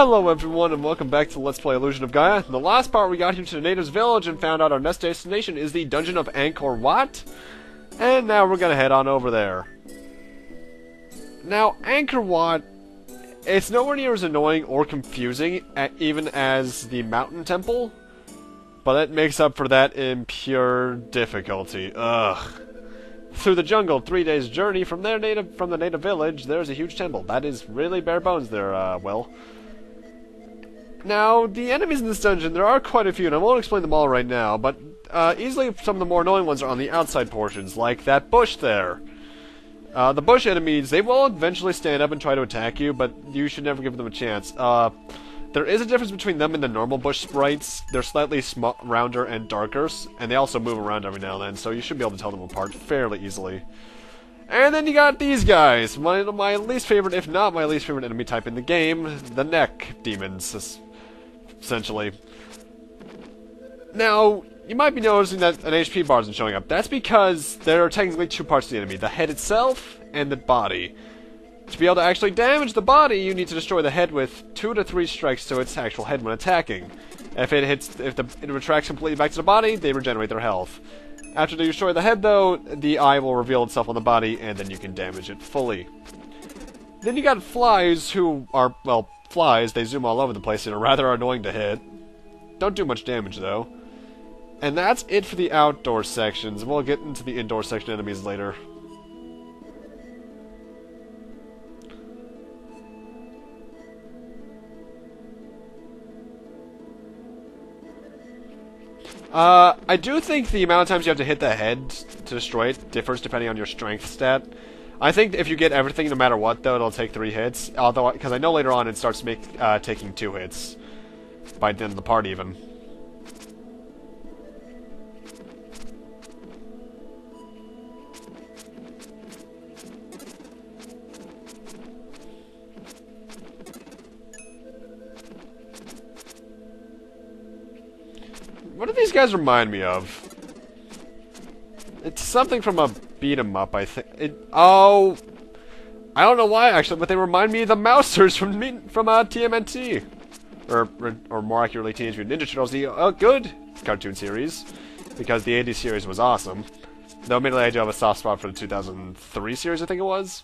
Hello everyone and welcome back to Let's Play Illusion of Gaia. In the last part we got here to the natives' village and found out our next destination is the dungeon of Angkor Wat. And now we're gonna head on over there. Now, Angkor Wat, it's nowhere near as annoying or confusing even as the mountain temple, but it makes up for that in pure difficulty. Ugh. Through the jungle, 3 days' journey from the native village, there's a huge temple. That is really bare bones there, Will. Now, the enemies in this dungeon, there are quite a few, and I won't explain them all right now, but easily some of the more annoying ones are on the outside portions, like that bush there. The bush enemies, they will eventually stand up and try to attack you, but you should never give them a chance. There is a difference between them and the normal bush sprites. They're slightly rounder and darker, and they also move around every now and then, so you should be able to tell them apart fairly easily. And then you got these guys, one of my least favorite, if not my least favorite enemy type in the game, the neck demons, essentially. Now, you might be noticing that an HP bar isn't showing up. That's because there are technically two parts to the enemy, the head itself and the body. To be able to actually damage the body, you need to destroy the head with 2 to 3 strikes to its actual head when attacking. If it retracts completely back to the body, they regenerate their health. After you destroy the head, though, the eye will reveal itself on the body, and then you can damage it fully. Then you got flies, who are, well, flies. They zoom all over the place and are rather annoying to hit. Don't do much damage, though. And that's it for the outdoor sections. We'll get into the indoor section enemies later. I do think the amount of times you have to hit the head to destroy it differs depending on your strength stat. I think if you get everything no matter what, though, it'll take 3 hits. Although, because I know later on it starts taking 2 hits. By the end of the part, even. What do these guys remind me of? It's something from a beat-em-up, I think. Oh, I don't know why actually, but they remind me of the Mousers from TMNT, or more accurately, Teenage Mutant Ninja Turtles, the good cartoon series, because the '80s series was awesome. Though admittedly, I do have a soft spot for the 2003 series, I think it was.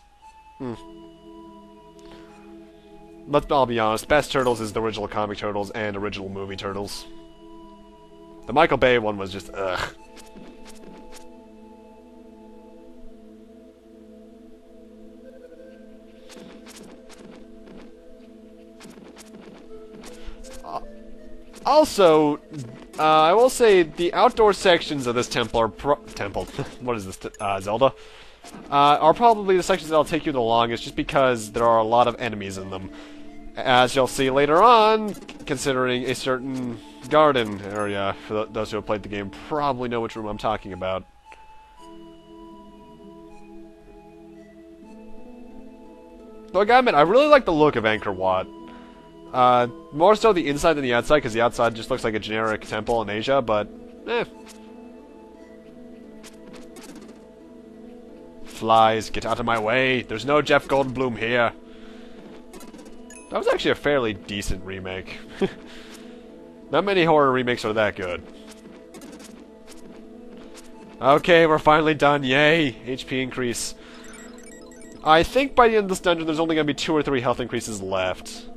Let's all be honest. Best Turtles is the original comic Turtles and original movie Turtles. The Michael Bay one was just, ugh. Also, I will say the outdoor sections of this temple are what is this, Zelda? Are probably the sections that'll take you the longest just because there are a lot of enemies in them. As you'll see later on, considering a certain garden area, for those who have played the game probably know which room I'm talking about. Though I gotta admit, I really like the look of Angkor Wat. More so the inside than the outside, because the outside just looks like a generic temple in Asia, but, eh. Flies, get out of my way! There's no Jeff Goldblum here! That was actually a fairly decent remake. Not many horror remakes are that good. Okay, we're finally done. Yay! HP increase. I think by the end of this dungeon there's only going to be 2 or 3 health increases left.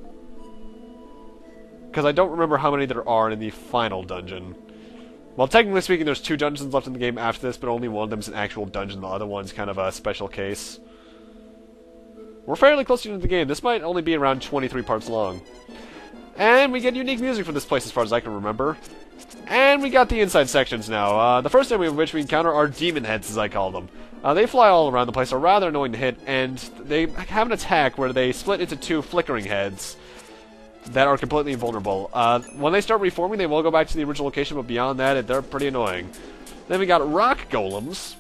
Because I don't remember how many there are in the final dungeon. Well, technically speaking, there's 2 dungeons left in the game after this, but only one of them is an actual dungeon. The other one's kind of a special case. We're fairly close to the end of the game. This might only be around 23 parts long. And we get unique music from this place as far as I can remember. And we got the inside sections now. The first enemy of which we encounter are demon heads, as I call them. They fly all around the place, are rather annoying to hit, and they have an attack where they split into 2 flickering heads that are completely invulnerable. When they start reforming, they will go back to the original location, but beyond that, they're pretty annoying. Then we got rock golems.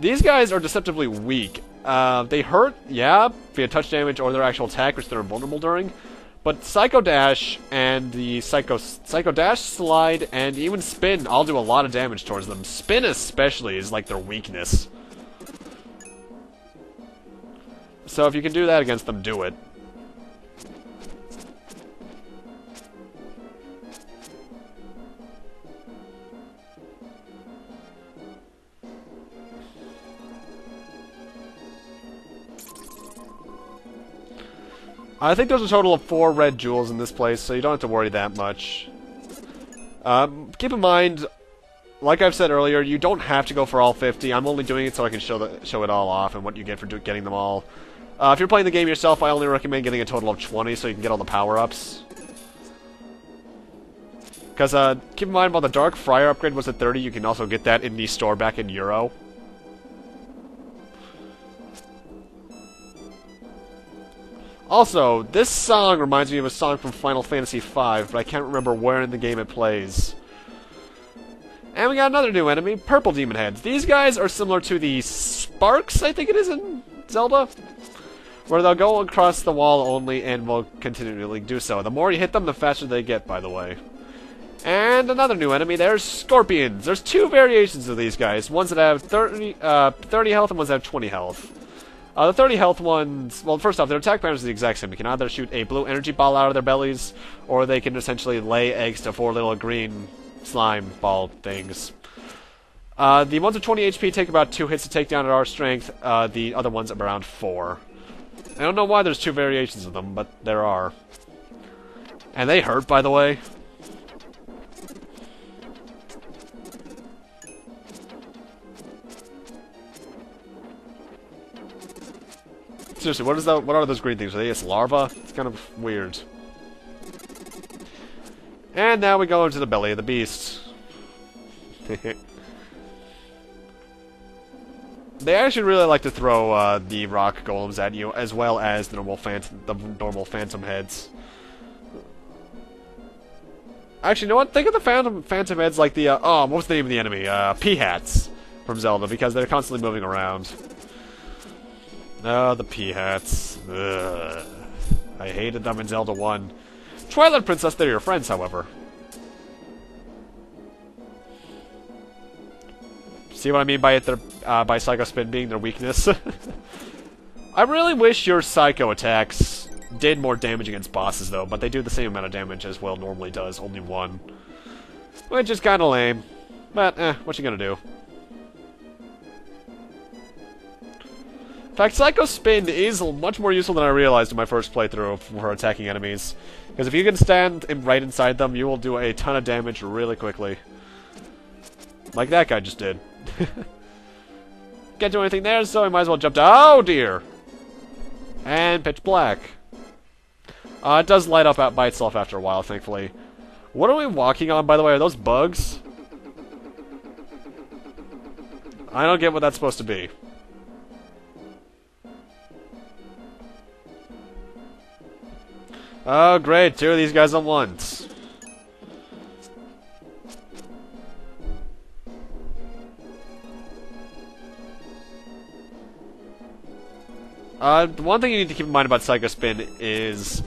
These guys are deceptively weak. They hurt, yeah, via touch damage or their actual attack, which they're invulnerable during. But Psycho Dash and the Psycho Dash, Slide, and even Spin all do a lot of damage towards them. Spin especially is like their weakness. So if you can do that against them, do it. I think there's a total of 4 red jewels in this place, so you don't have to worry that much. Keep in mind, like I've said earlier, you don't have to go for all 50. I'm only doing it so I can show it all off and what you get for getting them all. If you're playing the game yourself, I only recommend getting a total of 20 so you can get all the power-ups. Because, keep in mind, while the Dark Friar upgrade was at 30, you can also get that in the store back in Euro. Also, this song reminds me of a song from Final Fantasy V, but I can't remember where in the game it plays. And we got another new enemy, Purple Demon Heads. These guys are similar to the Sparks, I think it is in Zelda, where they'll go across the wall only and will continually do so. The more you hit them, the faster they get, by the way. And another new enemy, there's Scorpions. There's 2 variations of these guys. Ones that have 30 health and ones that have 20 health. The 30 health ones, well, first off, their attack pattern is the exact same. You can either shoot a blue energy ball out of their bellies, or they can essentially lay eggs to 4 little green slime ball things. The ones with 20 HP take about 2 hits to take down at our strength. The other ones around 4. I don't know why there's 2 variations of them, but there are. And they hurt, by the way. Seriously, what are those green things? Are they just larvae? It's kind of weird. And now we go into the belly of the beast. They actually really like to throw the rock golems at you, as well as the normal phantom heads. Actually, you know what? Think of the phantom heads like the what was the name of the enemy? P-hats from Zelda, because they're constantly moving around. Oh, the P-hats. Ugh. I hated them in Zelda 1. Twilight Princess, they're your friends, however. See what I mean by it? By Psycho Spin being their weakness? I really wish your Psycho attacks did more damage against bosses, though, but they do the same amount of damage as Will normally does, only 1. Which is kinda lame. But, what you gonna do? In fact, Psycho Spin is much more useful than I realized in my first playthrough for attacking enemies. Because if you can stand right inside them, you will do a ton of damage really quickly. Like that guy just did. Can't do anything there, so we might as well jump to— oh dear! And pitch black. It does light up by itself after a while, thankfully. What are we walking on, by the way? Are those bugs? I don't get what that's supposed to be. Oh, great. 2 of these guys at once. The one thing you need to keep in mind about Psycho Spin is,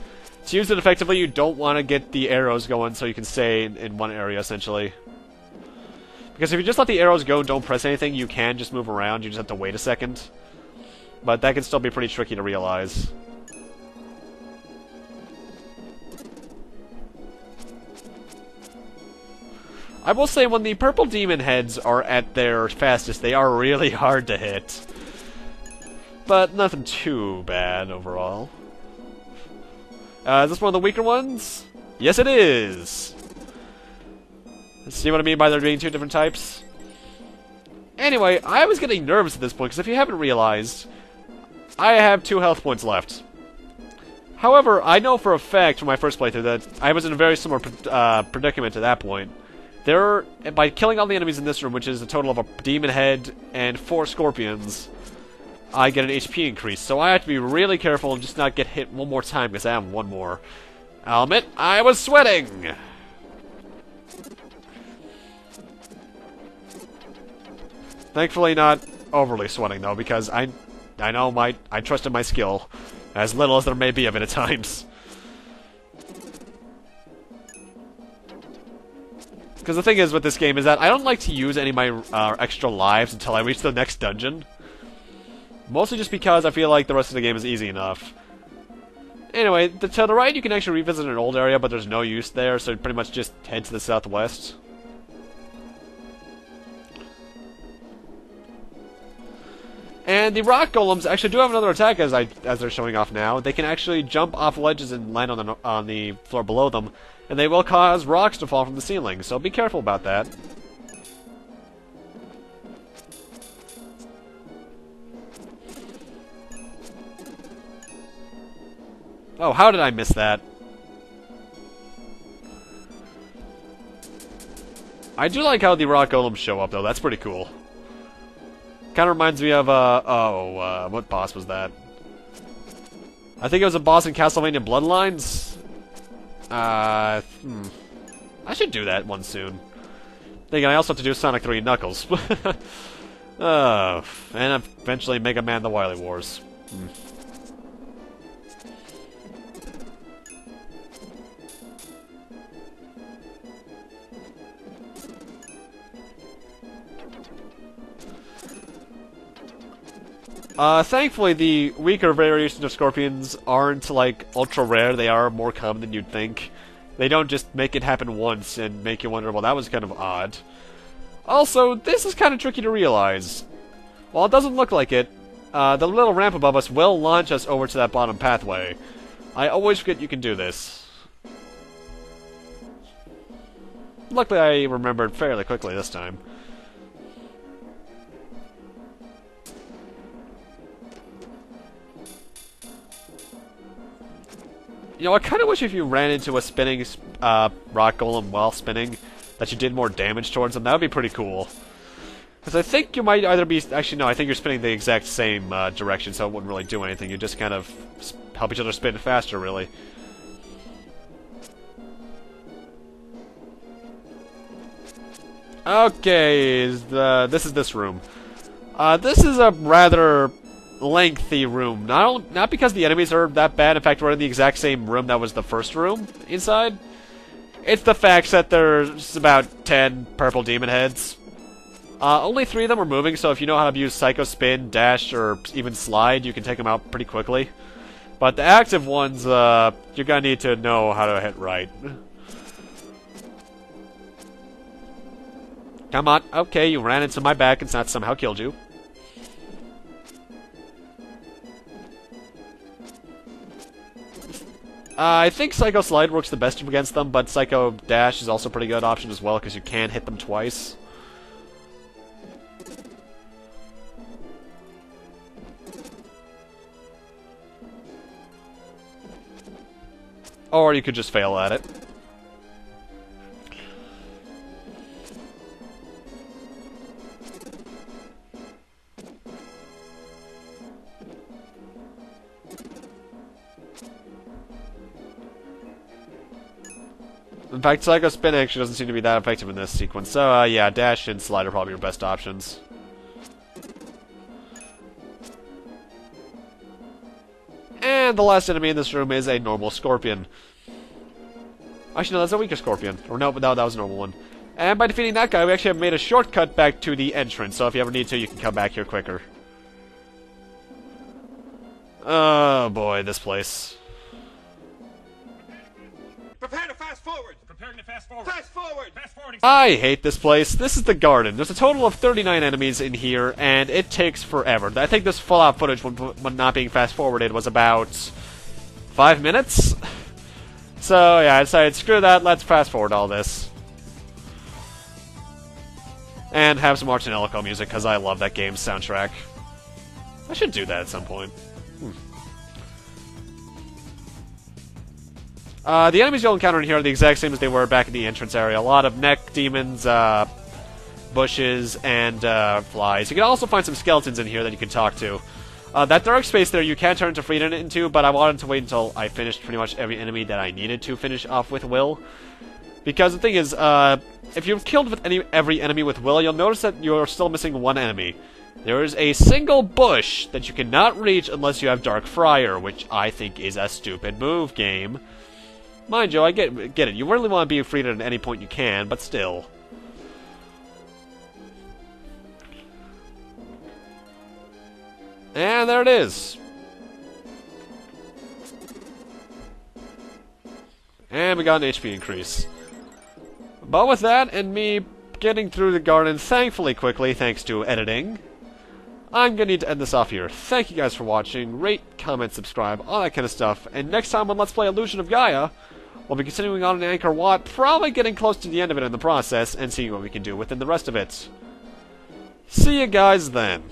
to use it effectively, you don't want to get the arrows going so you can stay in one area, essentially. Because if you just let the arrows go and don't press anything, you can just move around. You just have to wait a second. But that can still be pretty tricky to realize. I will say, when the purple demon heads are at their fastest, they are really hard to hit. But nothing too bad overall. Is this one of the weaker ones? Yes, it is! See what I mean by there being 2 different types? Anyway, I was getting nervous at this point, because if you haven't realized, I have 2 health points left. However, I know for a fact from my first playthrough that I was in a very similar predicament to that point. By killing all the enemies in this room, which is a total of a demon head and 4 scorpions, I get an HP increase. So I have to be really careful and just not get hit one more time, because I have 1 more. I'll admit, I was sweating! Thankfully not overly sweating, though, because I know I trusted my skill, as little as there may be of it at times. Because the thing is with this game is that I don't like to use any of my extra lives until I reach the next dungeon. Mostly just because I feel like the rest of the game is easy enough. Anyway, to the right you can actually revisit an old area, but there's no use there, so pretty much just head to the southwest. And the rock golems actually do have another attack as they're showing off now. They can actually jump off ledges and land on the floor below them, and they will cause rocks to fall from the ceiling. So be careful about that. Oh, how did I miss that? I do like how the rock golems show up, though. That's pretty cool. Kind of reminds me of, what boss was that? I think it was a boss in Castlevania Bloodlines. I should do that one soon. Then again, I also have to do Sonic 3 and Knuckles. And eventually Mega Man The Wily Wars. Thankfully, the weaker variations of scorpions aren't, like, ultra rare. They are more common than you'd think. They don't just make it happen once and make you wonder, well, that was kind of odd. Also, this is kind of tricky to realize. While it doesn't look like it, the little ramp above us will launch us over to that bottom pathway. I always forget you can do this. Luckily, I remembered fairly quickly this time. You know, I kind of wish if you ran into a spinning rock golem while spinning, that you did more damage towards them. That would be pretty cool. Because I think you might either be... Actually, no, I think you're spinning the exact same direction, so it wouldn't really do anything. You just kind of help each other spin faster, really. Okay, this is this room. This is a rather lengthy room. Not because the enemies are that bad. In fact, we're in the exact same room that was the first room inside. It's the fact that there's about 10 purple demon heads. Only 3 of them are moving, so if you know how to use Psycho Spin, Dash, or even Slide, you can take them out pretty quickly. But the active ones, you're gonna need to know how to hit right. Come on. Okay, you ran into my back and that somehow killed you. I think Psycho Slide works the best against them, but Psycho Dash is also a pretty good option as well, because you can hit them twice. Or you could just fail at it. In fact, Psycho Spin actually doesn't seem to be that effective in this sequence. So, yeah, Dash and Slide are probably your best options. And the last enemy in this room is a normal scorpion. Actually, no, that's a weaker scorpion. Or no, that was a normal one. And by defeating that guy, we actually have made a shortcut back to the entrance. So if you ever need to, you can come back here quicker. Oh boy, this place. Prepare to fast forward! Preparing to fast forward! Fast forward! Fast forwarding! I hate this place. This is the garden. There's a total of 39 enemies in here, and it takes forever. I think this Fallout footage, when not being fast forwarded, was about 5 minutes. So yeah, I decided, screw that, let's fast forward all this. And have some Martin Elko music, because I love that game's soundtrack. I should do that at some point. The enemies you'll encounter in here are the exact same as they were back in the entrance area. A lot of neck demons, bushes, and flies. You can also find some skeletons in here that you can talk to. That dark space there you can turn to Freedom into, but I wanted to wait until I finished pretty much every enemy that I needed to finish off with Will. Because the thing is, if you've killed with every enemy with Will, you'll notice that you're still missing one enemy. There is a single bush that you cannot reach unless you have Dark Friar, which I think is a stupid move, game. Mind you, I get it. You really want to be freed at any point you can, but still. And there it is. And we got an HP increase. But with that, and me getting through the garden thankfully quickly, thanks to editing, I'm gonna need to end this off here. Thank you guys for watching. Rate, comment, subscribe, all that kind of stuff. And next time on Let's Play Illusion of Gaia, we'll be continuing on in Angkor Wat, probably getting close to the end of it in the process, and seeing what we can do within the rest of it. See you guys then.